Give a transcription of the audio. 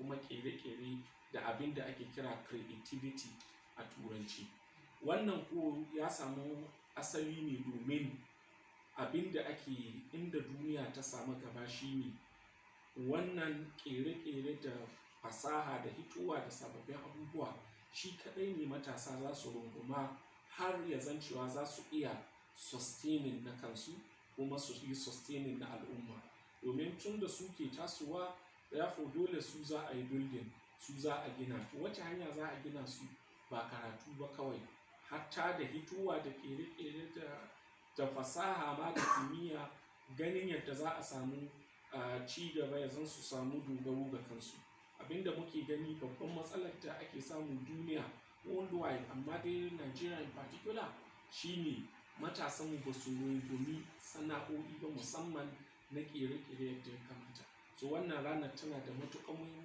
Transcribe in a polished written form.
kuma ƙere-ƙere da abin da ake kira creativity a turanci. Wannan ko ya samu asali ne domin abin da inda duniya ta samu gaba shine wannan ƙere-ƙere da fasaha da hitowa da sababbin abubuwa shi kaɗai ne matasa za su runguma har ya zan cewa za su iya sustaining na kansu kuma su yi sustaining na al'umma. Domin tun da su ke tasowa, therefore dole su za a yi building, su za a gina. Wace hanya za a gina su? Ba karatu ba kawai, hatta da hitowa da ƙere-ƙere da fasaha ma da kimiyya, ganin yadda za a samu ci gaba ya zan su samu dogaro ga kansu. Abinda muke gani babban matsalar da ake samun duniya worldwide, amma dai Nigeria in particular, shine matasanmu ba su rungumi sana'o'i ba, musamman na ƙere-ƙere yadda ya kamata. So wannan ranar tana da matuƙar muhimmanci.